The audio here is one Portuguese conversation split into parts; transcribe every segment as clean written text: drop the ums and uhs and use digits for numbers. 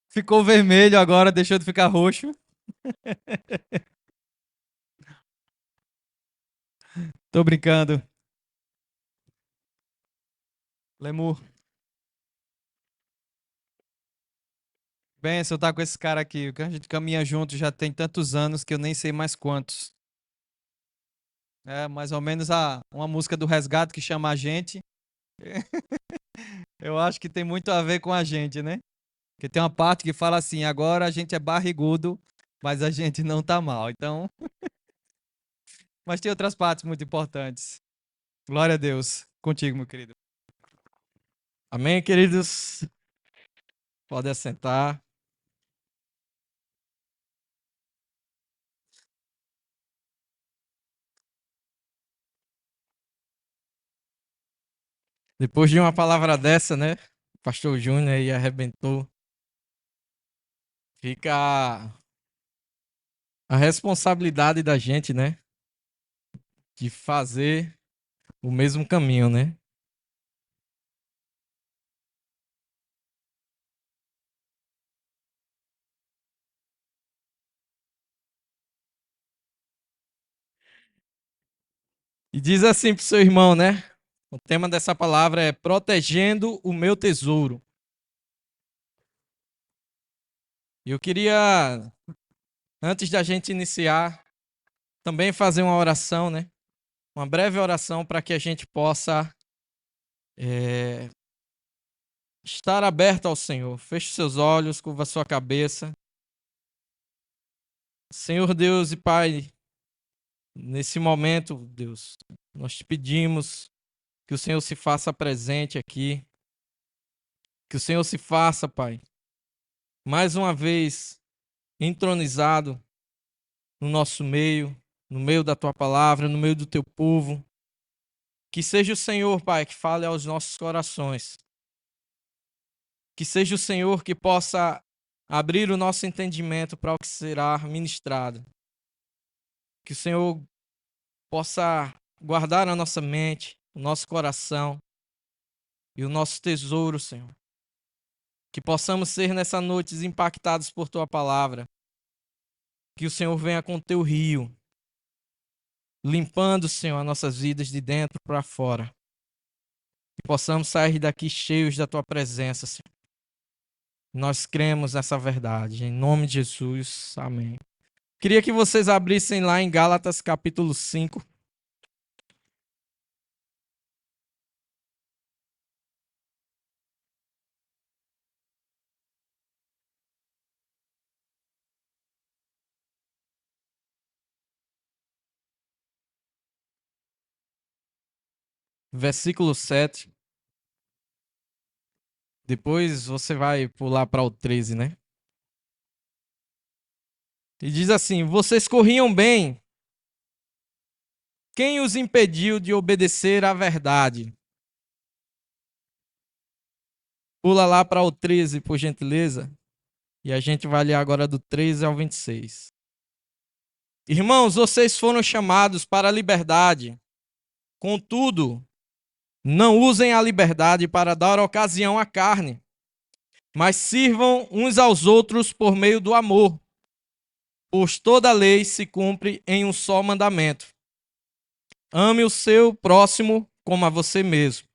Ficou vermelho agora, deixou de ficar roxo. Tô brincando. Lemur, benção tá com esse cara aqui. A gente caminha junto já tem tantos anos que eu nem sei mais quantos. É mais ou menos uma música do Resgate que chama a gente. Eu acho que tem muito a ver com a gente, né? Porque tem uma parte que fala assim: agora a gente é barrigudo, mas a gente não tá mal. Então, mas tem outras partes muito importantes. Glória a Deus. Contigo, meu querido. Amém, queridos? Pode assentar. Depois de uma palavra dessa, né? O pastor Júnior aí arrebentou. Fica a responsabilidade da gente, né? De fazer o mesmo caminho, né? E diz assim pro seu irmão, né? O tema dessa palavra é protegendo o meu tesouro. E eu queria, antes da gente iniciar, também fazer uma oração, né? Uma breve oração para que a gente possa estar aberto ao Senhor. Feche seus olhos, curva sua cabeça. Senhor Deus e Pai, nesse momento, Deus, nós te pedimos que o Senhor se faça presente aqui. Que o Senhor se faça, Pai, mais uma vez entronizado no nosso meio, no meio da tua palavra, no meio do teu povo. Que seja o Senhor, Pai, que fale aos nossos corações. Que seja o Senhor que possa abrir o nosso entendimento para o que será ministrado. Que o Senhor possa guardar a nossa mente, o nosso coração e o nosso tesouro, Senhor. Que possamos ser nessa noite impactados por tua palavra. Que o Senhor venha com teu rio, limpando, Senhor, as nossas vidas de dentro para fora. Que possamos sair daqui cheios da tua presença, Senhor. Nós cremos nessa verdade. Em nome de Jesus. Amém. Queria que vocês abrissem lá em Gálatas capítulo 5. Versículo 7. Depois você vai pular para o 13, né? E diz assim: vocês corriam bem. Quem os impediu de obedecer à verdade? Pula lá para o 13, por gentileza. E a gente vai ler agora do 13 ao 26. Irmãos, vocês foram chamados para a liberdade. Contudo, não usem a liberdade para dar ocasião à carne, mas sirvam uns aos outros por meio do amor. Pois toda a lei se cumpre em um só mandamento: ame o seu próximo como a você mesmo.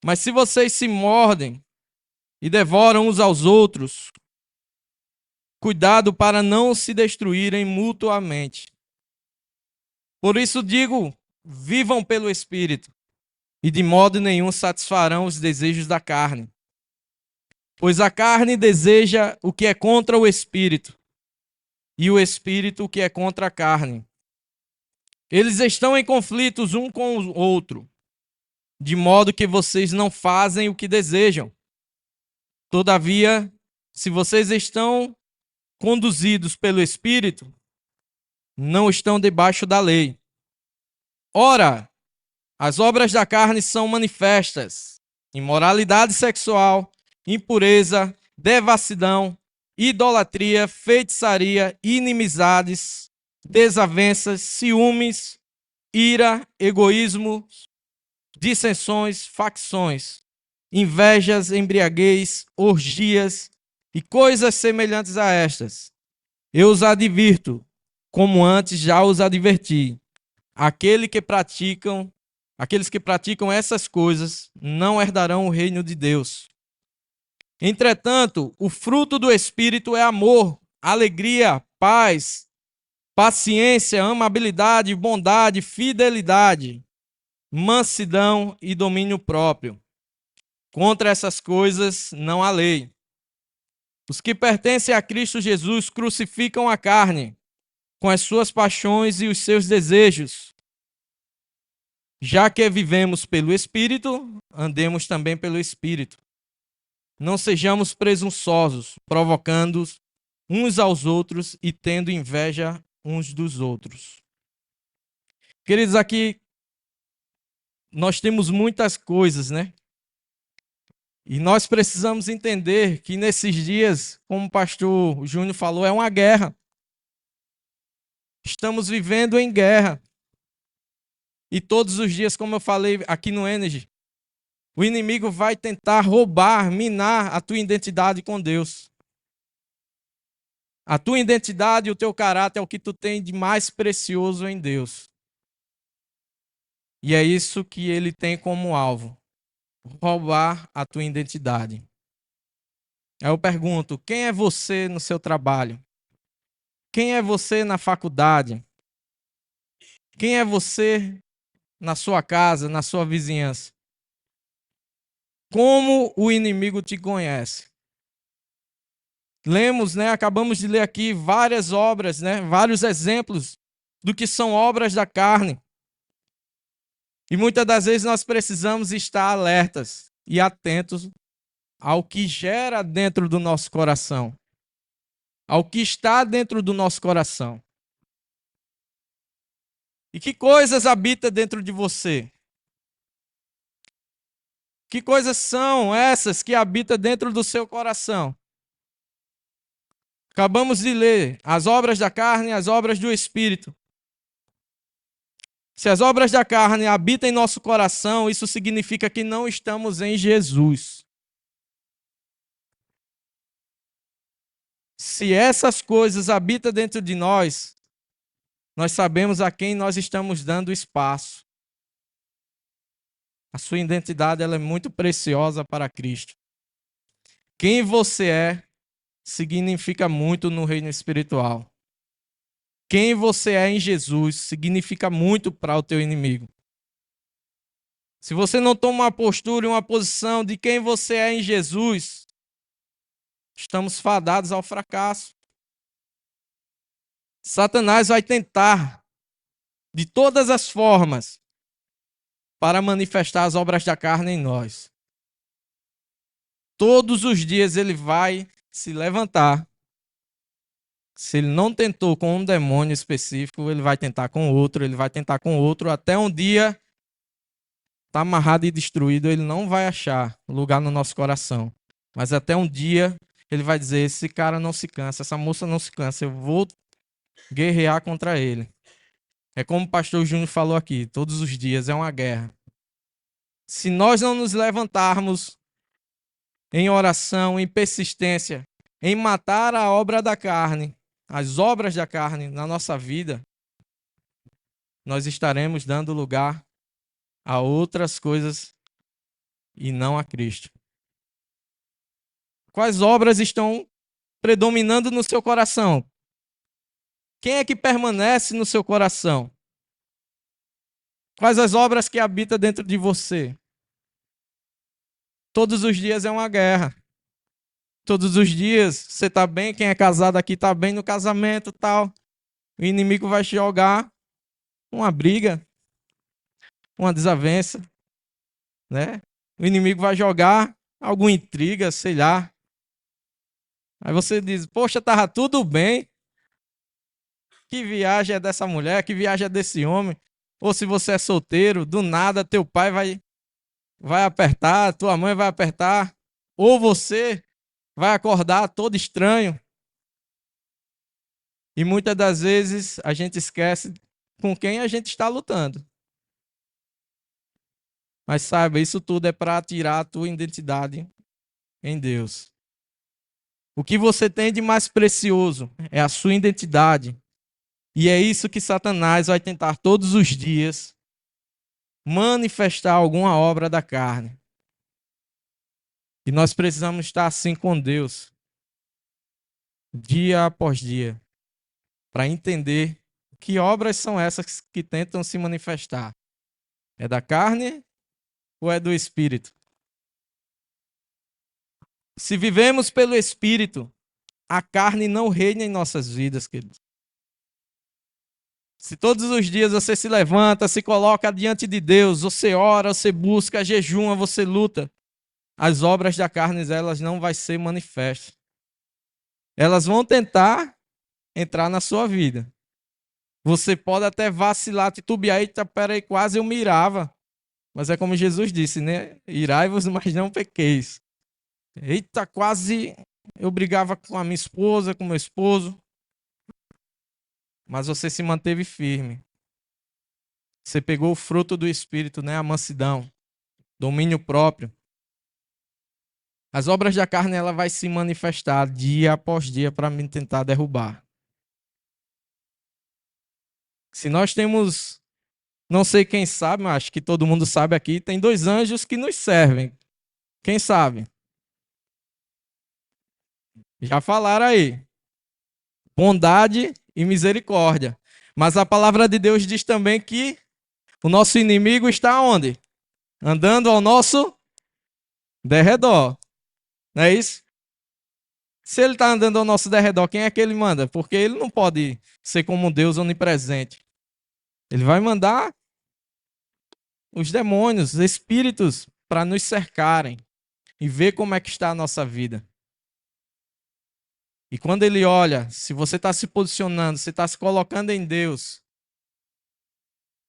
Mas se vocês se mordem e devoram uns aos outros, cuidado para não se destruírem mutuamente. Por isso digo, vivam pelo Espírito, e de modo nenhum satisfarão os desejos da carne. Pois a carne deseja o que é contra o Espírito, e o Espírito o que é contra a carne. Eles estão em conflitos um com o outro, de modo que vocês não fazem o que desejam. Todavia, se vocês estão conduzidos pelo Espírito, não estão debaixo da lei. Ora, as obras da carne são manifestas: imoralidade sexual, impureza, devassidão, idolatria, feitiçaria, inimizades, desavenças, ciúmes, ira, egoísmo, dissensões, facções, invejas, embriaguez, orgias e coisas semelhantes a estas. Eu os advirto, como antes já os adverti. Aqueles que praticam essas coisas não herdarão o reino de Deus. Entretanto, o fruto do Espírito é amor, alegria, paz, paciência, amabilidade, bondade, fidelidade, mansidão e domínio próprio. Contra essas coisas não há lei. Os que pertencem a Cristo Jesus crucificam a carne, com as suas paixões e os seus desejos. Já que vivemos pelo Espírito, andemos também pelo Espírito. Não sejamos presunçosos, provocando uns aos outros e tendo inveja uns dos outros. Queridos, aqui nós temos muitas coisas, né? E nós precisamos entender que nesses dias, como o pastor Júnior falou, é uma guerra. Estamos vivendo em guerra. E todos os dias, como eu falei aqui no Energy, o inimigo vai tentar roubar, minar a tua identidade com Deus. A tua identidade e o teu caráter é o que tu tem de mais precioso em Deus. E é isso que ele tem como alvo: roubar a tua identidade. Aí eu pergunto, quem é você no seu trabalho? Quem é você na faculdade? Quem é você na sua casa, na sua vizinhança? Como o inimigo te conhece? Lemos, né, acabamos de ler aqui várias obras, né, vários exemplos do que são obras da carne. E muitas das vezes nós precisamos estar alertas e atentos ao que gera dentro do nosso coração, ao que está dentro do nosso coração. E que coisas habita dentro de você? Que coisas são essas que habitam dentro do seu coração? Acabamos de ler as obras da carne e as obras do Espírito. Se as obras da carne habitam em nosso coração, isso significa que não estamos em Jesus. Se essas coisas habitam dentro de nós sabemos a quem nós estamos dando espaço. A sua identidade ela é muito preciosa para Cristo. Quem você é significa muito no reino espiritual. Quem você é em Jesus significa muito para o teu inimigo. Se você não toma uma postura e uma posição de quem você é em Jesus, estamos fadados ao fracasso. Satanás vai tentar, de todas as formas, para manifestar as obras da carne em nós. Todos os dias ele vai se levantar. Se ele não tentou com um demônio específico, ele vai tentar com outro, ele vai tentar com outro, até um dia está amarrado e destruído, ele não vai achar lugar no nosso coração. Mas até um dia ele vai dizer, esse cara não se cansa, essa moça não se cansa, eu vou guerrear contra ele. É como o pastor Júnior falou aqui, todos os dias é uma guerra. Se nós não nos levantarmos em oração, em persistência, em matar a obra da carne, as obras da carne na nossa vida, nós estaremos dando lugar a outras coisas e não a Cristo. Quais obras estão predominando no seu coração? Quem é que permanece no seu coração? Quais as obras que habitam dentro de você? Todos os dias é uma guerra. Todos os dias você está bem, quem é casado aqui está bem no casamento e tal. O inimigo vai te jogar uma briga, uma desavença, né? O inimigo vai jogar alguma intriga, sei lá. Aí você diz, poxa, estava tudo bem. Que viagem é dessa mulher? Que viagem é desse homem? Ou se você é solteiro, do nada teu pai vai apertar, tua mãe vai apertar. Ou você vai acordar todo estranho. E muitas das vezes a gente esquece com quem a gente está lutando. Mas saiba, isso tudo é para tirar a tua identidade em Deus. O que você tem de mais precioso é a sua identidade. E é isso que Satanás vai tentar todos os dias manifestar alguma obra da carne. E nós precisamos estar assim com Deus, dia após dia, para entender que obras são essas que tentam se manifestar. É da carne ou é do Espírito? Se vivemos pelo Espírito, a carne não reina em nossas vidas, queridos. Se todos os dias você se levanta, se coloca diante de Deus, você ora, você busca, jejuma, você luta, as obras da carne, elas não vão ser manifestas. Elas vão tentar entrar na sua vida. Você pode até vacilar, titubear, eita, peraí, quase eu mirava. Mas é como Jesus disse, né? Irai-vos, mas não pequeis. Eita, quase eu brigava com a minha esposa, com meu esposo. Mas você se manteve firme. Você pegou o fruto do Espírito, né? A mansidão, domínio próprio. As obras da carne, ela vai se manifestar dia após dia para me tentar derrubar. Se nós temos, não sei quem sabe, mas acho que todo mundo sabe aqui, tem 2 anjos que nos servem. Quem sabe? Já falaram aí. Bondade e misericórdia. Mas a palavra de Deus diz também que o nosso inimigo está onde? Andando ao nosso derredor. Não é isso? Se ele está andando ao nosso derredor, quem é que ele manda? Porque ele não pode ser como um Deus onipresente. Ele vai mandar os demônios, os espíritos, para nos cercarem e ver como é que está a nossa vida. E quando ele olha, se você está se posicionando, se está se colocando em Deus,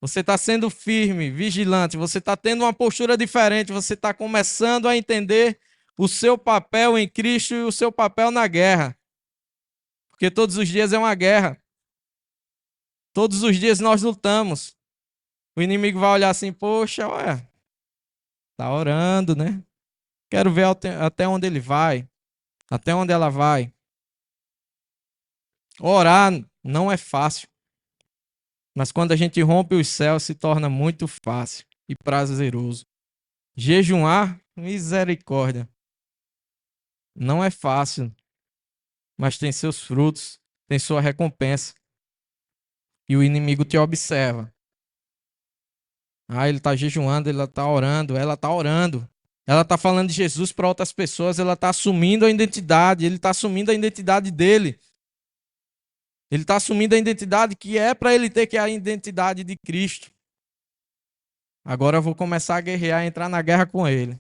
você está sendo firme, vigilante, você está tendo uma postura diferente, você está começando a entender o seu papel em Cristo e o seu papel na guerra. Porque todos os dias é uma guerra. Todos os dias nós lutamos. O inimigo vai olhar assim, poxa, olha, tá orando, né? Quero ver até onde ele vai, até onde ela vai. Orar não é fácil. Mas quando a gente rompe os céus, se torna muito fácil e prazeroso. Jejuar, misericórdia. Não é fácil, mas tem seus frutos, tem sua recompensa. E o inimigo te observa. Ah, ele está jejuando, ele está orando, ela está orando. Ela está falando de Jesus para outras pessoas, ela está assumindo a identidade, ele está assumindo a identidade dele. Ele está assumindo a identidade que é para ele ter, que é a identidade de Cristo. Agora eu vou começar a guerrear, entrar na guerra com ele.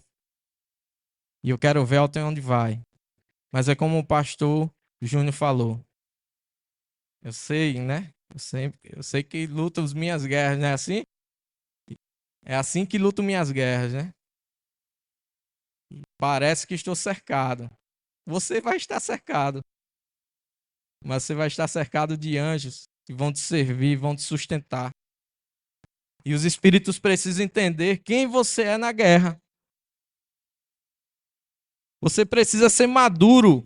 E eu quero ver até onde vai. Mas é como o pastor Júnior falou. Eu sei, né? Eu sei que luta as minhas guerras, não é assim? É assim que luto minhas guerras, né? Parece que estou cercado. Você vai estar cercado. Mas você vai estar cercado de anjos que vão te servir, vão te sustentar. E os espíritos precisam entender quem você é na guerra. Você precisa ser maduro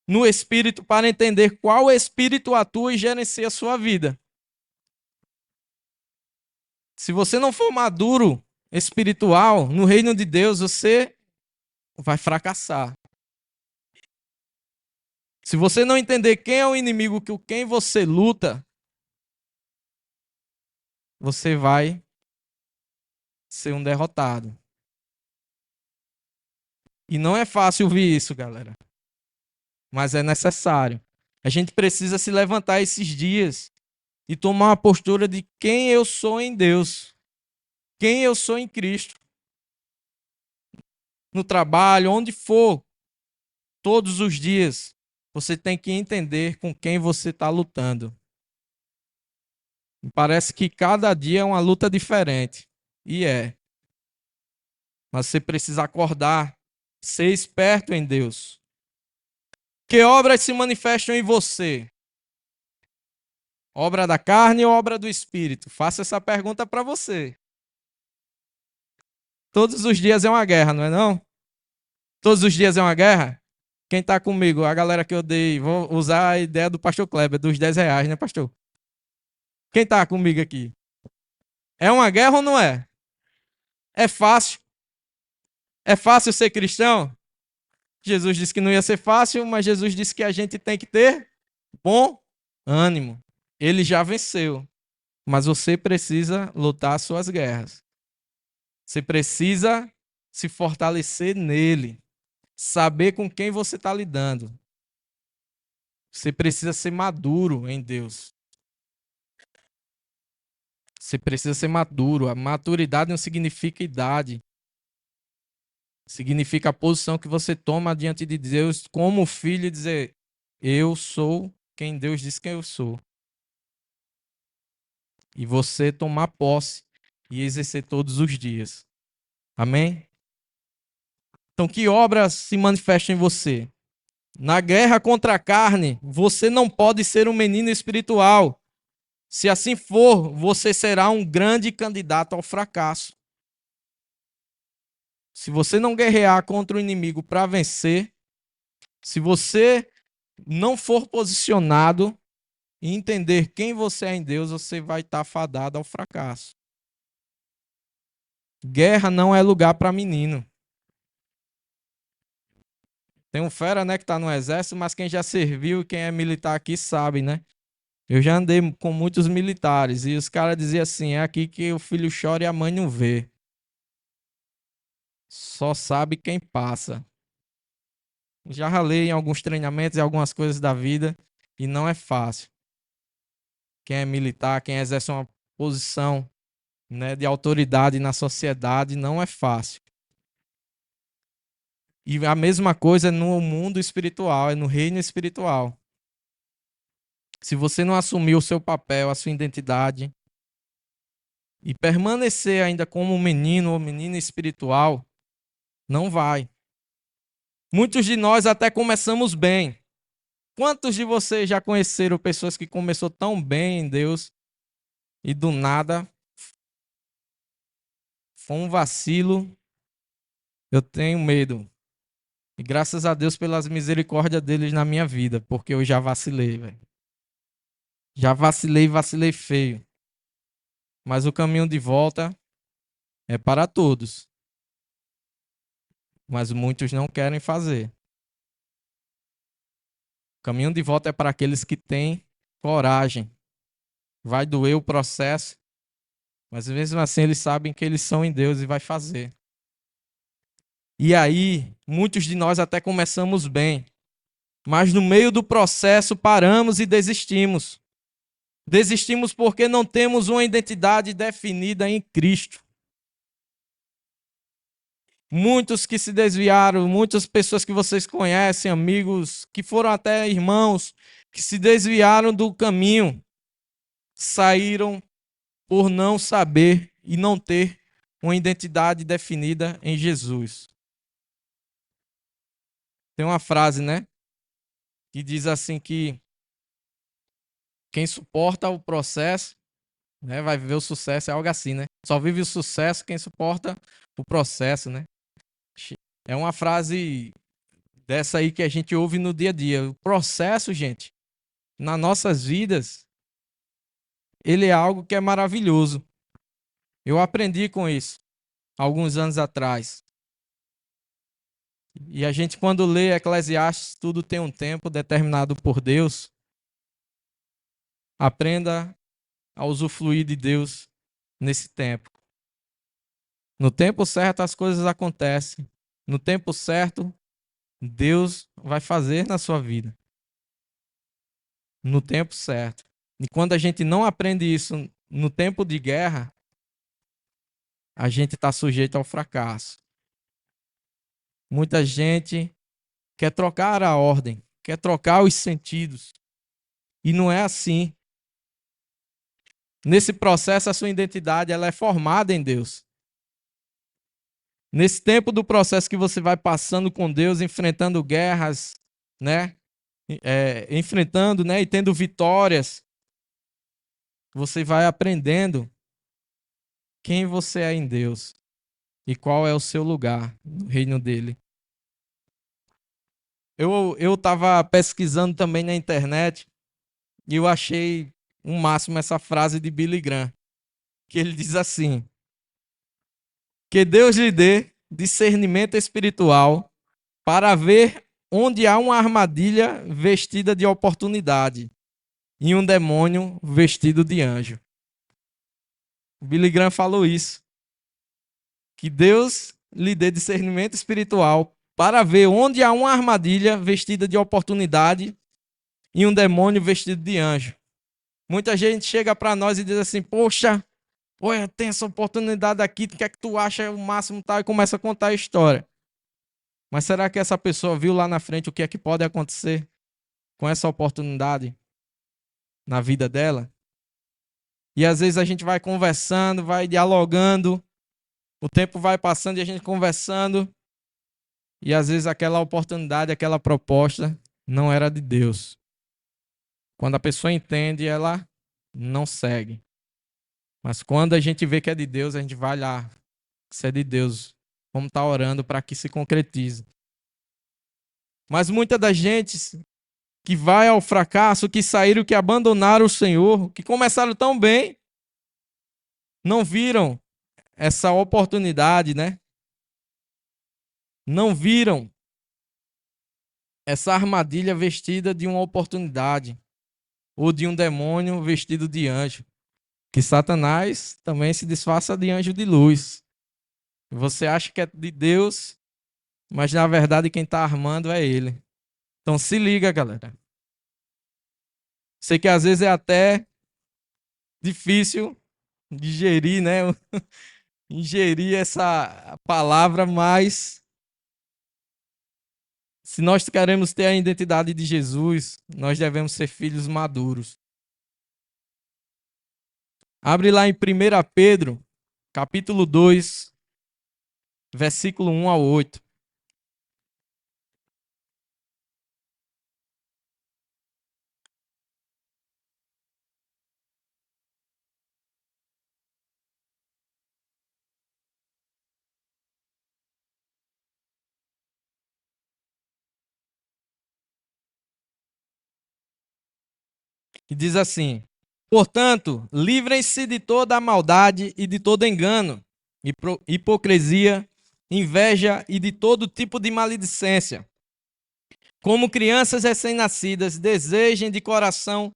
no espírito para entender qual espírito atua e gerencia a sua vida. Se você não for maduro espiritual no reino de Deus, você vai fracassar. Se você não entender quem é o inimigo com quem você luta, você vai ser um derrotado. E não é fácil ouvir isso, galera. Mas é necessário. A gente precisa se levantar esses dias e tomar uma postura de quem eu sou em Deus, quem eu sou em Cristo. No trabalho, onde for, todos os dias, você tem que entender com quem você está lutando. Parece que cada dia é uma luta diferente. E é. Mas você precisa acordar, ser esperto em Deus. Que obras se manifestam em você? Obra da carne ou obra do Espírito? Faça essa pergunta para você. Todos os dias é uma guerra, não é não? Todos os dias é uma guerra? Quem está comigo? A galera que eu dei. Vou usar a ideia do pastor Kleber, dos R$ 10, né, pastor? Quem está comigo aqui? É uma guerra ou não é? É fácil? É fácil ser cristão? Jesus disse que não ia ser fácil, mas Jesus disse que a gente tem que ter bom ânimo. Ele já venceu, mas você precisa lutar as suas guerras. Você precisa se fortalecer nele, saber com quem você está lidando. Você precisa ser maduro em Deus. Você precisa ser maduro. A maturidade não significa idade. Significa a posição que você toma diante de Deus como filho e dizer: eu sou quem Deus diz que eu sou. E você tomar posse e exercer todos os dias. Amém? Então, que obras se manifestam em você? Na guerra contra a carne, você não pode ser um menino espiritual. Se assim for, você será um grande candidato ao fracasso. Se você não guerrear contra o inimigo para vencer, se você não for posicionado e entender quem você é em Deus, você vai estar fadado ao fracasso. Guerra não é lugar para menino. Tem um fera, né, que está no exército, mas quem já serviu e quem é militar aqui sabe, né? Eu já andei com muitos militares e os caras diziam assim: é aqui que o filho chora e a mãe não vê. Só sabe quem passa. Já ralei em alguns treinamentos e algumas coisas da vida e não é fácil. Quem é militar, quem exerce uma posição, né, de autoridade na sociedade, não é fácil. E a mesma coisa no mundo espiritual, é no reino espiritual. Se você não assumir o seu papel, a sua identidade, e permanecer ainda como um menino ou menina espiritual, não vai. Muitos de nós até começamos bem. Quantos de vocês já conheceram pessoas que começou tão bem em Deus e do nada foi um vacilo? Eu tenho medo. E graças a Deus pelas misericórdias deles na minha vida, porque eu já vacilei, velho. Já vacilei feio. Mas o caminho de volta é para todos. Mas muitos não querem fazer. O caminho de volta é para aqueles que têm coragem. Vai doer o processo, mas mesmo assim eles sabem que eles são em Deus e vai fazer. E aí, muitos de nós até começamos bem, mas no meio do processo paramos e desistimos. Desistimos porque não temos uma identidade definida em Cristo. Muitos que se desviaram, muitas pessoas que vocês conhecem, amigos, que foram até irmãos, que se desviaram do caminho, saíram por não saber e não ter uma identidade definida em Jesus. Tem uma frase, né, que diz assim que quem suporta o processo, né, vai viver o sucesso, é algo assim, né? Só vive o sucesso quem suporta o processo, né? É uma frase dessa aí que a gente ouve no dia a dia. O processo, gente, nas nossas vidas, ele é algo que é maravilhoso. Eu aprendi com isso alguns anos atrás. E a gente, quando lê Eclesiastes, tudo tem um tempo determinado por Deus. Aprenda a usufruir de Deus nesse tempo. No tempo certo, as coisas acontecem. No tempo certo, Deus vai fazer na sua vida. No tempo certo. E quando a gente não aprende isso no tempo de guerra, a gente está sujeito ao fracasso. Muita gente quer trocar a ordem, quer trocar os sentidos. E não é assim. Nesse processo, a sua identidade ela é formada em Deus. Nesse tempo do processo que você vai passando com Deus, enfrentando guerras, né? Enfrentando, né? E tendo vitórias, você vai aprendendo quem você é em Deus. e qual é o seu lugar no reino dele. Eu estava pesquisando também na internet e eu achei um máximo essa frase de Billy Graham, que ele diz assim: que Deus lhe dê discernimento espiritual para ver onde há uma armadilha vestida de oportunidade e um demônio vestido de anjo. O Billy Graham falou isso. Que Deus lhe dê discernimento espiritual para ver onde há uma armadilha vestida de oportunidade e um demônio vestido de anjo. Muita gente chega para nós e diz assim: poxa, tem essa oportunidade aqui, o que é que tu acha o máximo tal? E começa a contar a história. Mas será que essa pessoa viu lá na frente o que é que pode acontecer com essa oportunidade na vida dela? E às vezes a gente vai conversando, vai dialogando, o tempo vai passando e a gente conversando, e às vezes aquela oportunidade, aquela proposta não era de Deus. Quando a pessoa entende, ela não segue. Mas quando a gente vê que é de Deus, a gente vai lá. Se é de Deus, vamos estar orando para que se concretize. Mas muita da gente que vai ao fracasso, que saíram, que abandonaram o Senhor, que começaram tão bem, não viram essa oportunidade, né? Não viram essa armadilha vestida de uma oportunidade, ou de um demônio vestido de anjo. Que Satanás também se disfarça de anjo de luz. Você acha que é de Deus, mas na verdade quem está armando é ele. Então se liga, galera. Sei que às vezes é até difícil digerir, né? Ingerir essa palavra, mas se nós queremos ter a identidade de Jesus, nós devemos ser filhos maduros. Abre lá em 1 Pedro, capítulo 2, versículo 1 ao 8. Que diz assim: portanto, livrem-se de toda a maldade e de todo engano, hipocrisia, inveja e de todo tipo de maledicência. Como crianças recém-nascidas, desejem de coração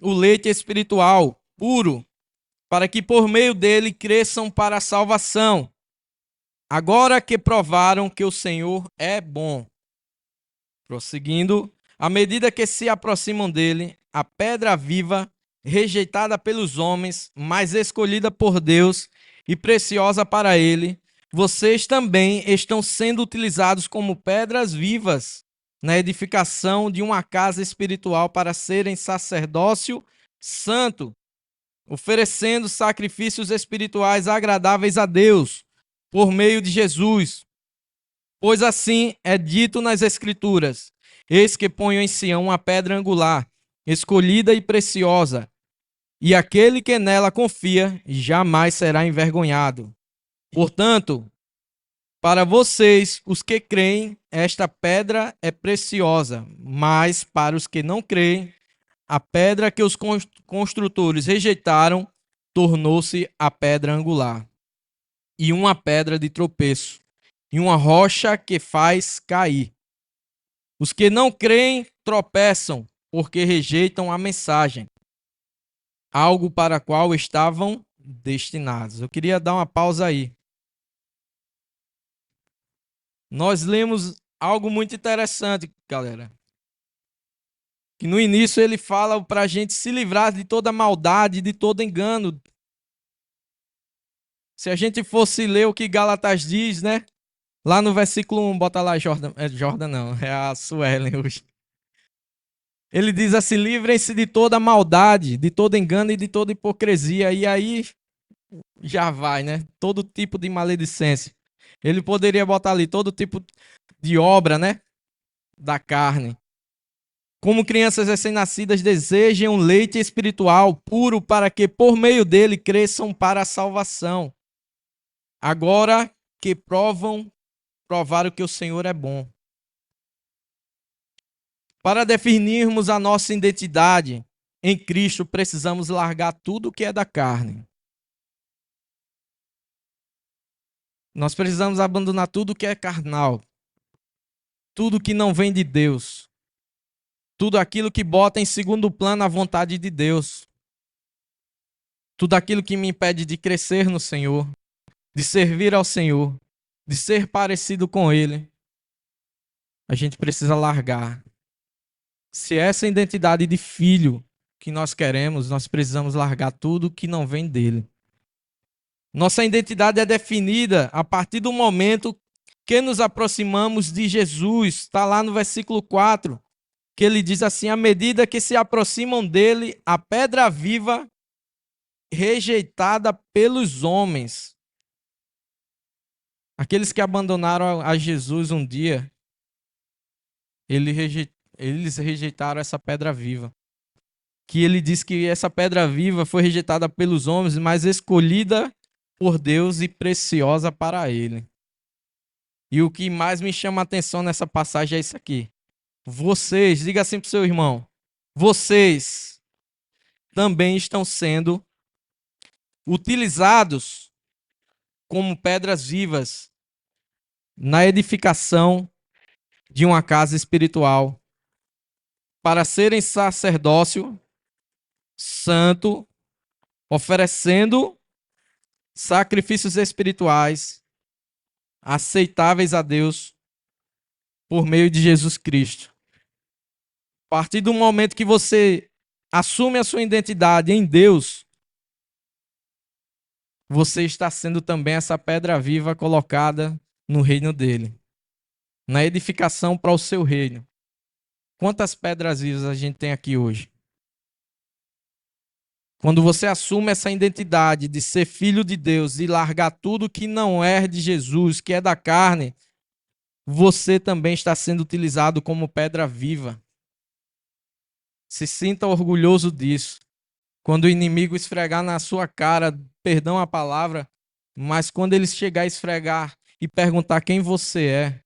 o leite espiritual puro, para que por meio dele cresçam para a salvação, agora que provaram que o Senhor é bom. Prosseguindo, à medida que se aproximam dele, a pedra viva, rejeitada pelos homens, mas escolhida por Deus e preciosa para ele, vocês também estão sendo utilizados como pedras vivas na edificação de uma casa espiritual para serem sacerdócio santo, oferecendo sacrifícios espirituais agradáveis a Deus por meio de Jesus. Pois assim é dito nas Escrituras: eis que ponho em Sião uma pedra angular, escolhida e preciosa, e aquele que nela confia jamais será envergonhado. Portanto, para vocês, os que creem, esta pedra é preciosa, mas para os que não creem, a pedra que os construtores rejeitaram tornou-se a pedra angular, e uma pedra de tropeço, e uma rocha que faz cair. Os que não creem tropeçam, porque rejeitam a mensagem, algo para a qual estavam destinados. Eu queria dar uma pausa aí. Nós lemos algo muito interessante, galera. Que no início ele fala para a gente se livrar de toda maldade, de todo engano. Se a gente fosse ler o que Gálatas diz, né? Lá no versículo 1, bota lá Jordan. Jordan não, é a Suelen hoje. Ele diz assim: livrem-se de toda maldade, de todo engano e de toda hipocrisia. E aí já vai, né? Todo tipo de maledicência. Ele poderia botar ali todo tipo de obra, né? Da carne. Como crianças recém-nascidas desejam leite espiritual puro para que por meio dele cresçam para a salvação. Agora que provaram que o Senhor é bom. Para definirmos a nossa identidade em Cristo, precisamos largar tudo que é da carne. Nós precisamos abandonar tudo que é carnal, tudo que não vem de Deus, tudo aquilo que bota em segundo plano a vontade de Deus, tudo aquilo que me impede de crescer no Senhor, de servir ao Senhor, de ser parecido com Ele. A gente precisa largar. Se essa é a identidade de filho que nós queremos, nós precisamos largar tudo que não vem dele. Nossa identidade é definida a partir do momento que nos aproximamos de Jesus. Está lá no versículo 4, que ele diz assim: à medida que se aproximam dele, a pedra viva, rejeitada pelos homens. Aqueles que abandonaram a Jesus um dia, eles rejeitaram essa pedra viva. Que ele diz que essa pedra viva foi rejeitada pelos homens, mas escolhida por Deus e preciosa para ele. E o que mais me chama a atenção nessa passagem é isso aqui. Vocês, diga assim para o seu irmão, vocês também estão sendo utilizados como pedras vivas na edificação de uma casa espiritual para serem sacerdócio santo, oferecendo sacrifícios espirituais aceitáveis a Deus por meio de Jesus Cristo. A partir do momento que você assume a sua identidade em Deus, você está sendo também essa pedra viva colocada no reino dele, na edificação para o seu reino. Quantas pedras vivas a gente tem aqui hoje? Quando você assume essa identidade de ser filho de Deus e largar tudo que não é de Jesus, que é da carne, você também está sendo utilizado como pedra viva. Se sinta orgulhoso disso. Quando o inimigo esfregar na sua cara, perdão a palavra, mas quando ele chegar a esfregar e perguntar quem você é,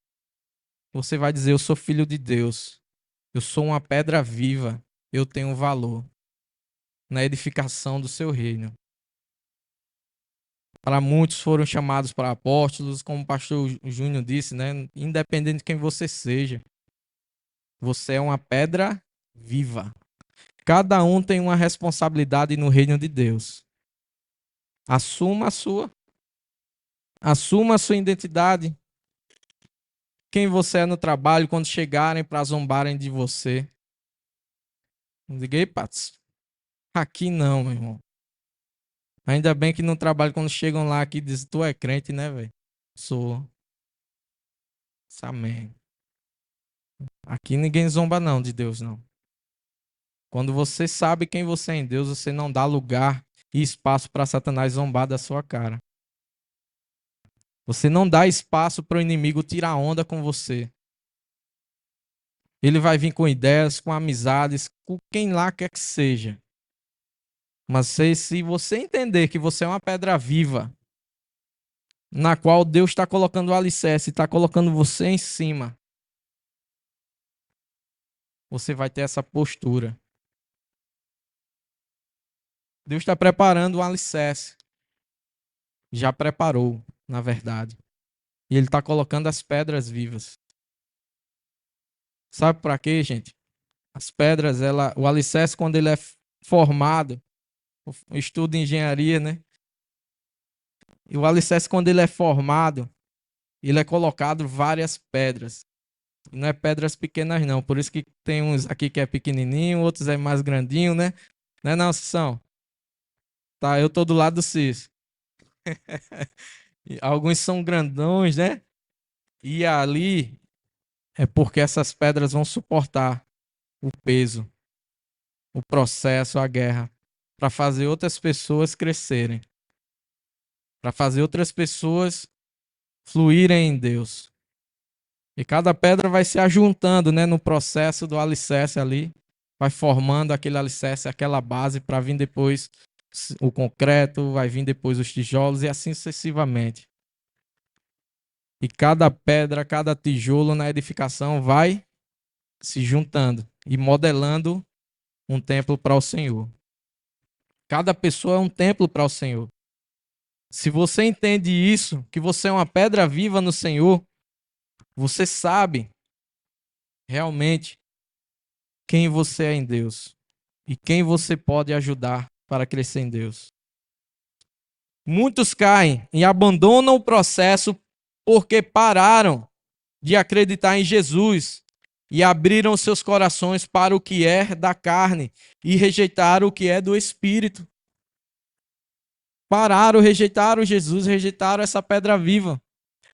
você vai dizer: eu sou filho de Deus. Eu sou uma pedra viva. Eu tenho valor na edificação do seu reino. Para muitos foram chamados para apóstolos, como o pastor Júnior disse, né? Independente de quem você seja, você é uma pedra viva. Cada um tem uma responsabilidade no reino de Deus. Assuma a sua identidade. Quem você é no trabalho quando chegarem para zombarem de você. Não diga: ei, Pats, aqui não, meu irmão. Ainda bem que no trabalho, quando chegam lá aqui, dizem: tu é crente, né, velho? Sou. Amém. Aqui ninguém zomba não de Deus, não. Quando você sabe quem você é em Deus, você não dá lugar e espaço para Satanás zombar da sua cara. Você não dá espaço para o inimigo tirar onda com você. Ele vai vir com ideias, com amizades, com quem lá quer que seja. Mas se você entender que você é uma pedra viva, na qual Deus está colocando o alicerce, está colocando você em cima, você vai ter essa postura. Deus está preparando o alicerce. Já preparou, na verdade. E Ele está colocando as pedras vivas. Sabe para quê, gente? As pedras, o alicerce, quando ele é formado, o estudo de engenharia, né? E o alicerce, quando ele é formado, ele é colocado várias pedras. Não é pedras pequenas, não. Por isso que tem uns aqui que é pequenininho, outros é mais grandinho, né? Não é não, Cissão? Tá, eu tô do lado do Cis. Alguns são grandões, né? E ali é porque essas pedras vão suportar o peso, o processo, a guerra, para fazer outras pessoas crescerem, para fazer outras pessoas fluírem em Deus. E cada pedra vai se ajuntando, né, no processo do alicerce ali, vai formando aquele alicerce, aquela base para vir depois o concreto, vai vir depois os tijolos e assim sucessivamente. E cada pedra, cada tijolo na edificação vai se juntando e modelando um templo para o Senhor. Cada pessoa é um templo para o Senhor. Se você entende isso, que você é uma pedra viva no Senhor, você sabe realmente quem você é em Deus e quem você pode ajudar para crescer em Deus. Muitos caem e abandonam o processo porque pararam de acreditar em Jesus e abriram seus corações para o que é da carne e rejeitaram o que é do Espírito. Pararam, rejeitaram Jesus, rejeitaram essa pedra viva.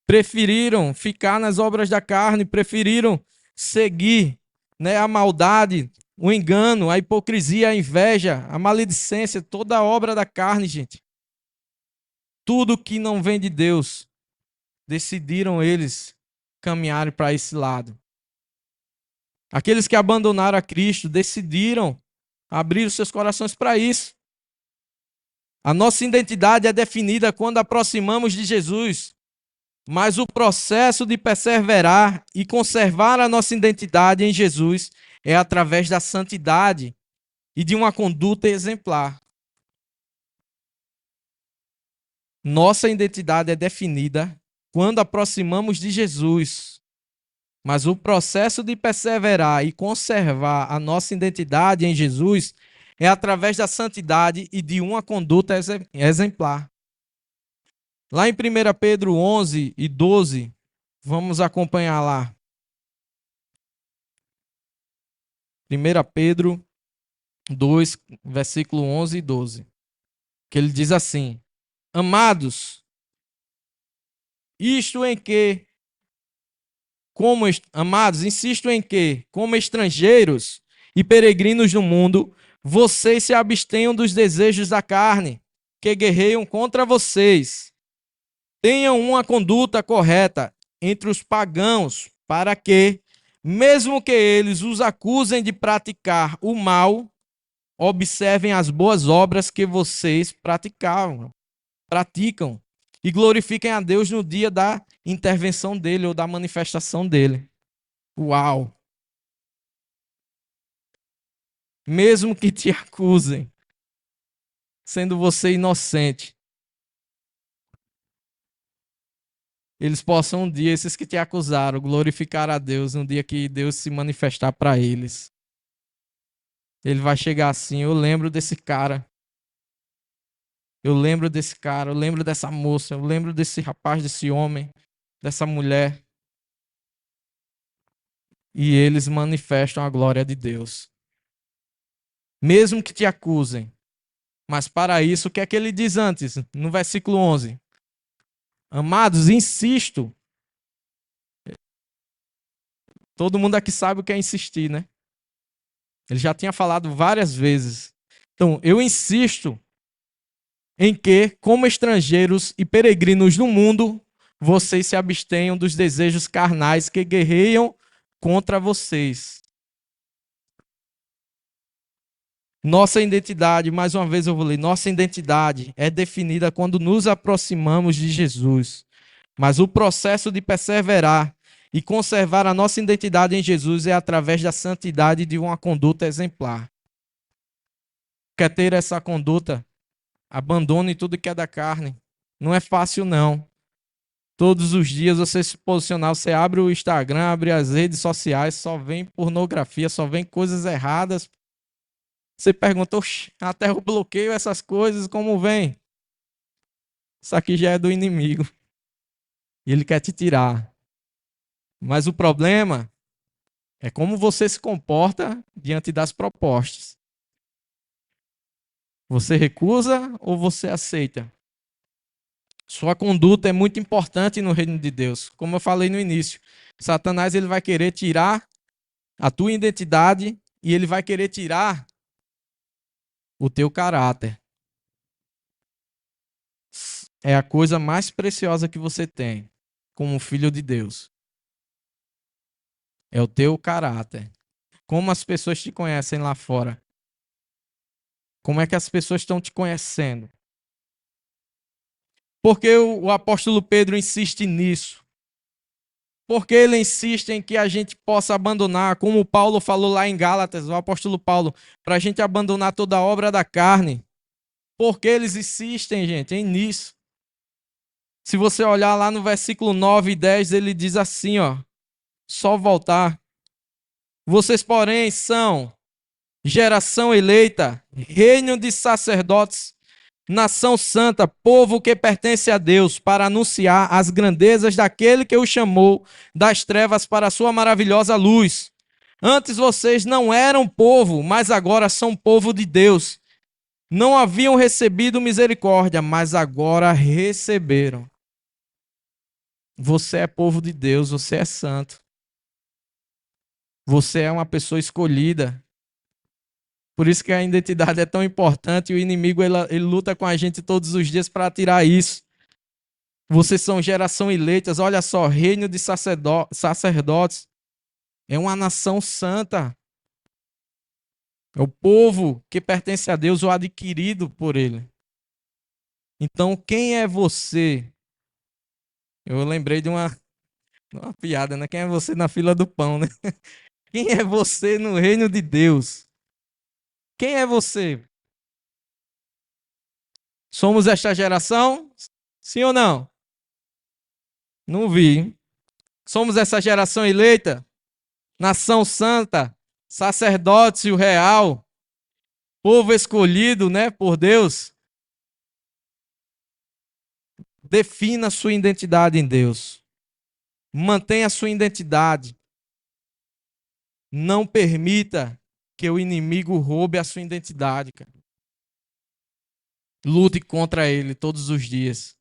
Preferiram ficar nas obras da carne, preferiram seguir, né, a maldade, o engano, a hipocrisia, a inveja, a maledicência, toda a obra da carne, gente. Tudo que não vem de Deus, decidiram eles caminharem para esse lado. Aqueles que abandonaram a Cristo decidiram abrir os seus corações para isso. A nossa identidade é definida quando aproximamos de Jesus, mas o processo de perseverar e conservar a nossa identidade em Jesus é através da santidade e de uma conduta exemplar. Nossa identidade é definida quando aproximamos de Jesus, mas o processo de perseverar e conservar a nossa identidade em Jesus é através da santidade e de uma conduta exemplar. Lá em 1 Pedro 11 e 12, vamos acompanhar lá. 1 Pedro 2, versículo 11 e 12, que ele diz assim: Amados, isto em que, amados, insisto em que, como estrangeiros e peregrinos no mundo, vocês se abstenham dos desejos da carne, que guerreiam contra vocês. Tenham uma conduta correta entre os pagãos, para que, mesmo que eles os acusem de praticar o mal, observem as boas obras que vocês praticam e glorifiquem a Deus no dia da intervenção dele ou da manifestação dele. Uau! Mesmo que te acusem, sendo você inocente, eles possam um dia, esses que te acusaram, glorificar a Deus no dia que Deus se manifestar para eles. Ele vai chegar assim: eu lembro desse cara. Eu lembro desse cara, eu lembro dessa moça, eu lembro desse rapaz, desse homem, dessa mulher. E eles manifestam a glória de Deus. Mesmo que te acusem. Mas para isso, o que é que ele diz antes, no versículo 11? Amados, insisto. Todo mundo aqui sabe o que é insistir, né? Ele já tinha falado várias vezes. Então, eu insisto em que, como estrangeiros e peregrinos no mundo, vocês se abstenham dos desejos carnais que guerreiam contra vocês. Nossa identidade, mais uma vez eu vou ler, nossa identidade é definida quando nos aproximamos de Jesus. Mas o processo de perseverar e conservar a nossa identidade em Jesus é através da santidade de uma conduta exemplar. Quer ter essa conduta? Abandone tudo que é da carne. Não é fácil, não. Todos os dias você se posicionar, você abre o Instagram, abre as redes sociais, só vem pornografia, só vem coisas erradas. Você pergunta, até eu bloqueio essas coisas, como vem? Isso aqui já é do inimigo. E ele quer te tirar. Mas o problema é como você se comporta diante das propostas. Você recusa ou você aceita? Sua conduta é muito importante no reino de Deus. Como eu falei no início, Satanás ele vai querer tirar a tua identidade e ele vai querer tirar o teu caráter. É a coisa mais preciosa que você tem como filho de Deus. É o teu caráter. Como as pessoas te conhecem lá fora? Como é que as pessoas estão te conhecendo? Porque o apóstolo Pedro insiste nisso? Porque ele insiste em que a gente possa abandonar, como Paulo falou lá em Gálatas, o apóstolo Paulo, para a gente abandonar toda a obra da carne. Porque eles insistem, gente, nisso. Se você olhar lá no versículo 9 e 10, ele diz assim, ó, só voltar. Vocês, porém, são geração eleita, reino de sacerdotes, nação santa, povo que pertence a Deus, para anunciar as grandezas daquele que o chamou das trevas para a sua maravilhosa luz. Antes vocês não eram povo, mas agora são povo de Deus. Não haviam recebido misericórdia, mas agora receberam. Você é povo de Deus, você é santo. Você é uma pessoa escolhida. Por isso que a identidade é tão importante e o inimigo ele luta com a gente todos os dias para tirar isso. Vocês são geração eleitas, olha só, reino de sacerdotes. É uma nação santa. É o povo que pertence a Deus ou adquirido por ele. Então, quem é você? Eu lembrei de uma piada, né? Quem é você na fila do pão, né? Quem é você no reino de Deus? Quem é você? Somos esta geração? Sim ou não? Não vi. Somos essa geração eleita? Nação santa? Sacerdócio real? Povo escolhido, né, por Deus? Defina a sua identidade em Deus. Mantenha a sua identidade. Não permita que o inimigo roube a sua identidade, cara. Lute contra ele todos os dias.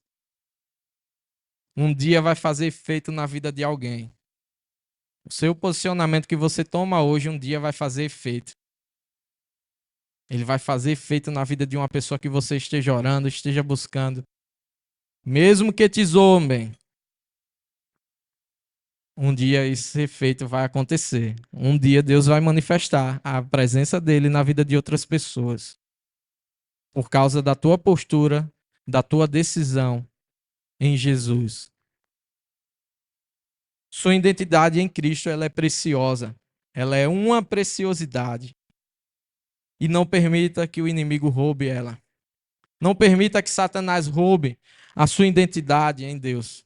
Um dia vai fazer efeito na vida de alguém. O seu posicionamento que você toma hoje, um dia vai fazer efeito. Ele vai fazer efeito na vida de uma pessoa que você esteja orando, esteja buscando. Mesmo que te zombem, um dia esse efeito vai acontecer. Um dia Deus vai manifestar a presença dele na vida de outras pessoas. Por causa da tua postura, da tua decisão em Jesus. Sua identidade em Cristo, ela é preciosa. Ela é uma preciosidade. E não permita que o inimigo roube ela. Não permita que Satanás roube a sua identidade em Deus.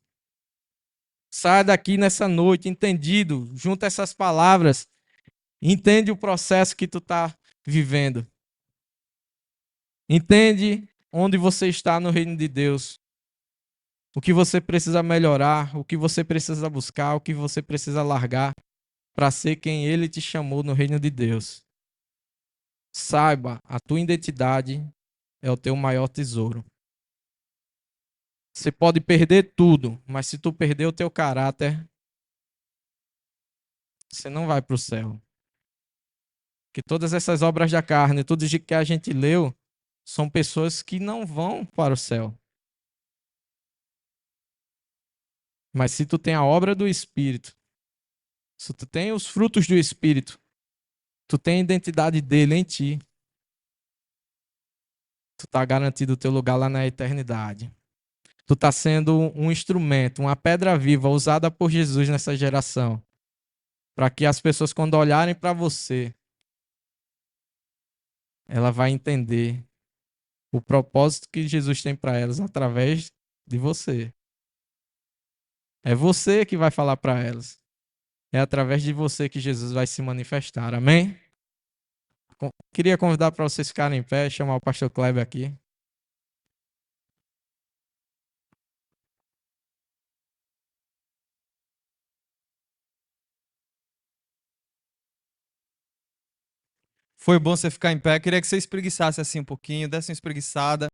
Saia daqui nessa noite entendido, junto a essas palavras, entende o processo que tu está vivendo. Entende onde você está no reino de Deus. O que você precisa melhorar, o que você precisa buscar, o que você precisa largar para ser quem Ele te chamou no reino de Deus. Saiba, a tua identidade é o teu maior tesouro. Você pode perder tudo, mas se tu perder o teu caráter, você não vai para o céu. Que todas essas obras da carne, tudo de que a gente leu, são pessoas que não vão para o céu. Mas se tu tem a obra do Espírito, se tu tem os frutos do Espírito, tu tem a identidade dele em ti, tu tá garantido o teu lugar lá na eternidade. Tu tá sendo um instrumento, uma pedra viva usada por Jesus nessa geração, para que as pessoas quando olharem para você, ela vai entender o propósito que Jesus tem para elas através de você. É você que vai falar para elas. É através de você que Jesus vai se manifestar. Amém? Queria convidar para vocês ficarem em pé, chamar o pastor Kleber aqui. Foi bom você ficar em pé. Queria que você espreguiçasse assim um pouquinho, desse uma espreguiçada.